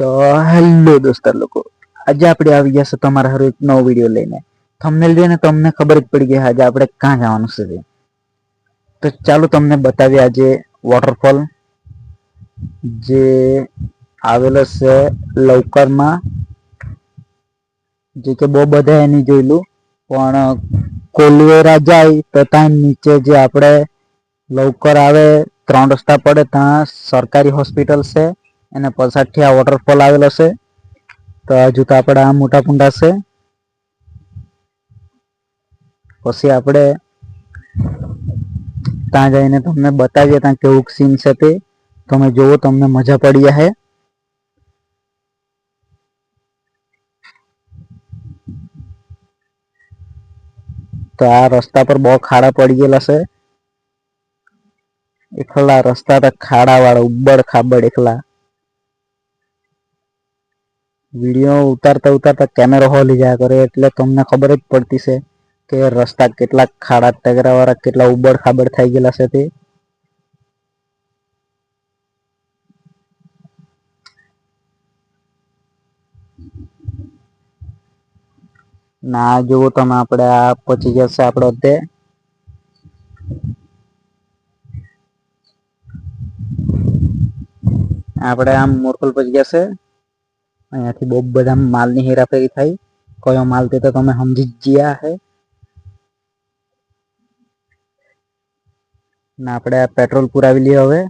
તો હેલો દોસ્તો લોકો, આજે આપણે આવી ગયા છે તમારા હારું એક નવો વિડીયો લઈને. થંબનેલ જોઈને તમને ખબર જ પડી ગઈ આજે આપણે ક્યાં જવાનું છે. તો ચાલો તમને બતાવીએ આજે વોટરફોલ જે આવેલો છે લવકરમાં, જે કે બહુ બધા એની જોયેલું પણ કોલવેરા જાય તો ત્યાં નીચે જે આપણે લવકર આવે 3 રસ્તા પડે ત્યાં સરકારી હોસ્પિટલ છે. એને પછાડથી આ વોટરફોલ આવેલો છે. તો હજુ તો આપડા આ મોટા કુંડા છે. પછી આપણે ત્યાં જઈને તમને બતાવીએ ત્યાં કેવું સીન છે તે તમે જોવો, તમને મજા પડી જશે. તો આ રસ્તા પર બહુ ખાડા પડી ગયેલા છે. એકલા રસ્તા તો ખાડા વાળા ઉબડ ખાબડ એકલા. વિડીયો ઉતારતા કેમેરો હલી જાય કરે એટલે તમને ખબર જ પડતી છે કે રસ્તા કેટલા ખાડા ટેકરા વાળા કેટલા ઉબડ ખાબડ થઈ ગયેલા છે તે. ના જોવો તમે આપડે આ પહોંચી જશે આપડે તે આપડે આમ મોરપલ પછી ગયા છે. અહીંયાથી બહુ બધા માલની હેરાફેરી થાય. કયો માલ તે તો તમે સમજી જ ગયા હે. ના આપણે પેટ્રોલ પુરાવી લઈએ હવે.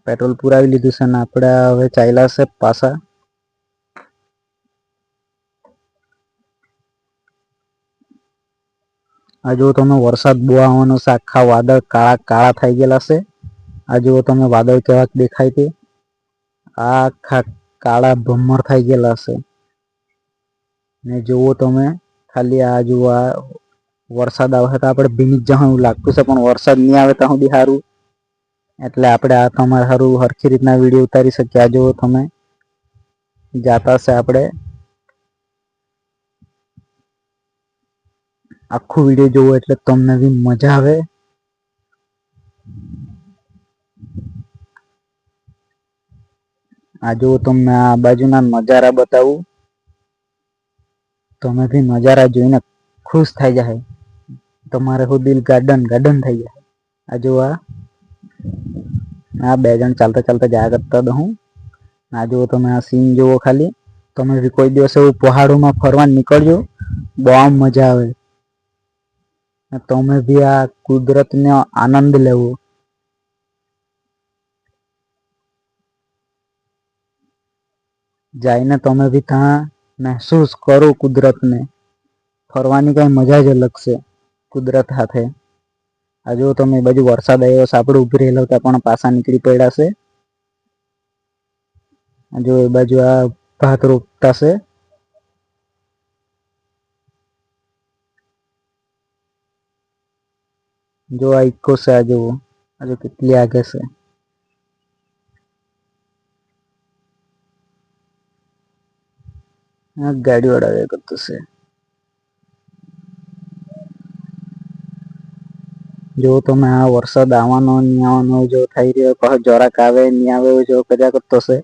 પેટ્રોલ પુરાવી લીધું છે ને આપણે હવે ચાલ્યા છે પાછા. આ જો તમે વરસાદ બહુ આવવાનો છે, આખા વાદળ કાળા કાળા થઈ ગયેલા છે. આ જુઓ તમે વાદળ કેવાક દેખાય તે. આ આખા કાળા ભમ્મર થઈ ગયેલા છે. ને જોવો તમે ખાલી આ જુઓ આ વરસાદ આવે તો આપણે ભીની જ જવું એવું લાગતું છે, પણ વરસાદ નહી આવે તો બી સારું. એટલે આપણે આ તમારા હારું હરખી રીતના વિડીયો ઉતારી શકીએ. આ જુઓ તમે જાતા છે આપણે. આખું વિડીયો જોવો એટલે તમને બી મજા આવે. આ જુઓ તમને આ બાજુના નજારા બતાવું. તમે બી નજારા જોઈને ખુશ થઈ જાય. તમારે હું દિલ ગાર્ડન ગાર્ડન થઈ જાય. આ જુઓ આ બે જણ ચાલતા ચાલતા જયા કરતા હું. આ જુઓ તમે આ સીન જુઓ ખાલી. તમે બી કોઈ દિવસ એવું પહાડોમાં ફરવા નીકળજો, બહુ મજા આવે. તમે બી આ કુદરતનો આનંદ લેવો. જઈને તમે બી ત્યાં મહેસૂસ કરો કુદરતને. ફરવાની કઈ મજા જ અલગ છે કુદરત સાથે. આ જુઓ તમે એ બાજુ વરસાદ આવ્યો છે, આપણે ઉભી રહેલા હતા પણ પાછા નીકળી પડ્યા છે. જો એ બાજુ આ ભાત રોપતા છે. જો આ ઈકો છે, આ જુઓ આજે કેટલી આગે છે. હા ગાડી વાળા આવ્યા કરતું છે. જો તમે આ વરસાદ આવવાનો નહીં આવવાનો જો થઈ રહ્યો કહો જરાક આવે નહીં આવે જો કર્યા કરતો છે.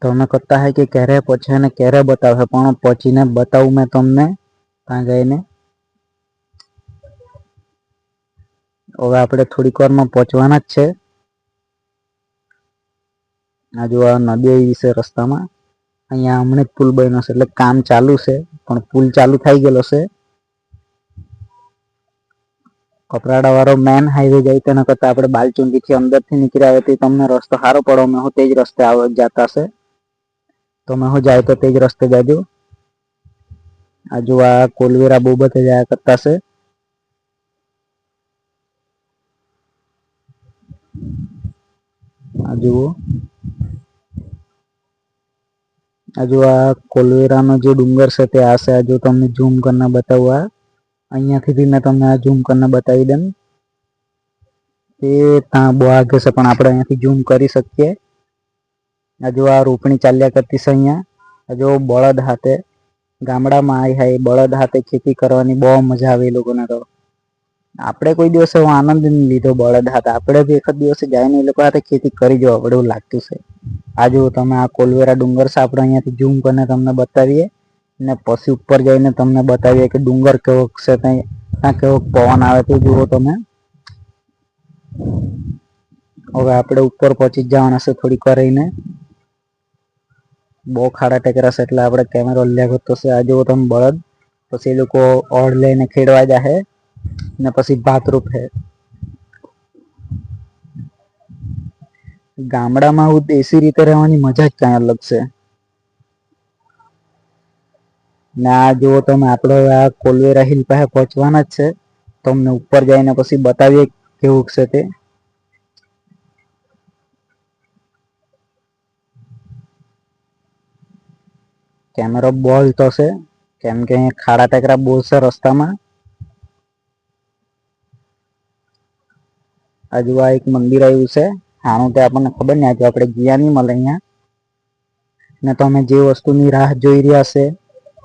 તમે કરતા હોય કે ક્યારે પહોંચે ને ક્યારે બતાવે, પણ પહોંચીને બતાવું મેં તમને ત્યાં જઈને. હવે આપણે થોડીક વારમાં પહોંચવાના જ છે. આ જો આ નદી આવી છે રસ્તામાં. અહીંયા હમણાં જ પુલ બન્યો છે એટલે કામ ચાલુ છે, પણ પુલ ચાલુ થઈ ગયેલો છે. કપરાડા વાળો મેન હાઈવે જાય તેના કરતા આપણે બાલચુંકી થી અંદર થી નીકળી આવે તો તમને રસ્તો સારો પડો. અમે તેજ રસ્તે જતા છે. તમે હું જાય તો તેજ રસ્તે જાજો. આજુ આ કોલવેરા બહુ બધા જયા કરતા છે. આ જુઓ હજુ આ કોલવેરાનો જે ડુંગર છે તે આ છે. હજુ તમને ઝૂમ કરીને બતાવું. આ અહિયાંથી બી મેં તમને આ ઝૂમ કરીને બતાવી દેમ. એ ત્યાં બહુ આગે છે પણ આપણે અહીંયાથી ઝૂમ કરી શકીએ. હજુ આ રોપણી ચાલ્યા કરતી છે અહિયાં. હજુ બળદ હાથે, ગામડામાં બળદ હાથે ખેતી કરવાની બહુ મજા આવે એ લોકોને તો. આપણે કોઈ દિવસ એવો આનંદ નહીં લીધો બળદ હાથે. આપણે બી એક જ દિવસે જઈને એ લોકો હાથે ખેતી કરી જવા પડે એવું લાગતું છે. આ જુઓ તમે, આ કોલવેરા ડુંગર છે, આપણે અહીંયાથી ઝૂમ કરીને તમને બતાવીએ ને પછી ઉપર જઈને તમને બતાવીએ કે ડુંગર કેવો છે, ત્યાં કેવો પવન આવે તે જુઓ તમે. હવે આપણે ઉપર પહોંચી જવાના છે થોડીક વાર રહીને. બહુ ખાડા ટેકરા છે એટલે આપણે કેમેરો લ્યા કરતો છે. આ જુઓ તમે બળદ, પછી એ લોકો ઓળ લઈને ખેડવા જાહે ને પછી ભાત રોપે. ગામડામાં આવું દેશી રીતે રહેવાની મજા જ કઈ અલગ છે. ને આ જુઓ તમે, આપણે આ કોલવેરા હિલ પાસે પહોંચવાના જ છે. તમને ઉપર જઈને પછી બતાવીએ કેવું છે તે. કેમેરો બહુ હિલતો છે કેમ કે અહીંયા ખાડા ટેકરા બહુ છે રસ્તામાં. આજુ આ એક મંદિર આવ્યું છે, આનું તે આપણને ખબર નહીં, આજુ આપણે ગયા નહીં મળે અહીંયા. ને તમે જે વસ્તુની રાહ જોઈ રહ્યા છે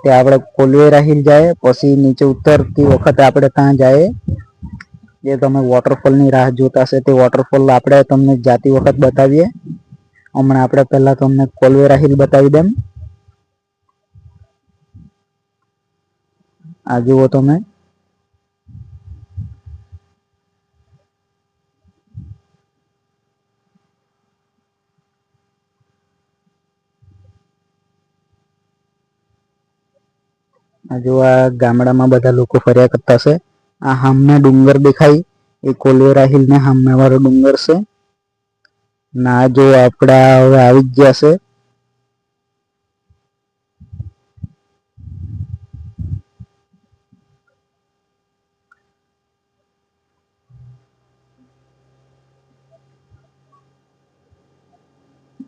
તે આપણે કોલવેરા હિલ જાય પછી નીચે ઉતરતી વખતે આપણે ત્યાં જાય. જે તમે વોટરફોલની રાહ જોતા હશે તે વોટરફોલ આપણે તમને જાતી વખત બતાવીએ. હમણાં આપણે પહેલા તમને કોલવેરા હિલ બતાવી દેમ. આ જુઓ તમે, આ જો આ ગામડામાં બધા લોકો ફર્યા કરતા છે. આ સામે ડુંગર દેખાય એ કોલવેરા હિલ ને સામે વાળો ડુંગર છે. ના જો આપડા હવે આવી જ ગયા છે.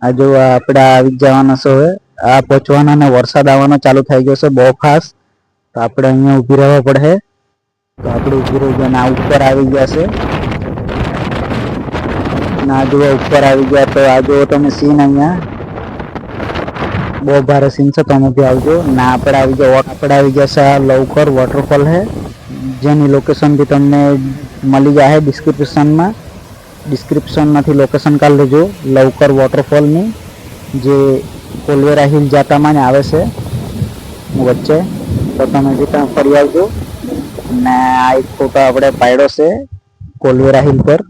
આ જો આપડા આવી જવાના છે. હવે આ પહોંચવાના ને વરસાદ આવવાનો ચાલુ થઈ ગયો છે બહુ ખાસ. તો આપણે અહીંયા ઊભી રહેવા પડે. તો આપણે ઊભી રહી ગયા. આ ઉપર આવી ગયા છે. ના જુઓ ઉપર આવી ગયા. તો આ જુઓ તમે સીન, અહીંયા બહુ ભારે સીન છે. તમે બી આવજો. ના આપણે આવી ગયા, આપણે આવી ગયા છે આ લવકર વોટરફોલ છે, જેની લોકેશન બી તમને મળી જાય ડિસ્ક્રિપ્શનમાં. ડિસ્ક્રિપ્શનમાંથી લોકેશન કાઢી લેજો લવકર વોટરફોલની, જે કોલવેરા હિલ જાતામાં જ આવે છે વચ્ચે. તો તમે બી ત્યાં ફરી આવજો. ને આ એક ફોટો આપણે પાડ્યો છે કોલવેરા હિલ પર.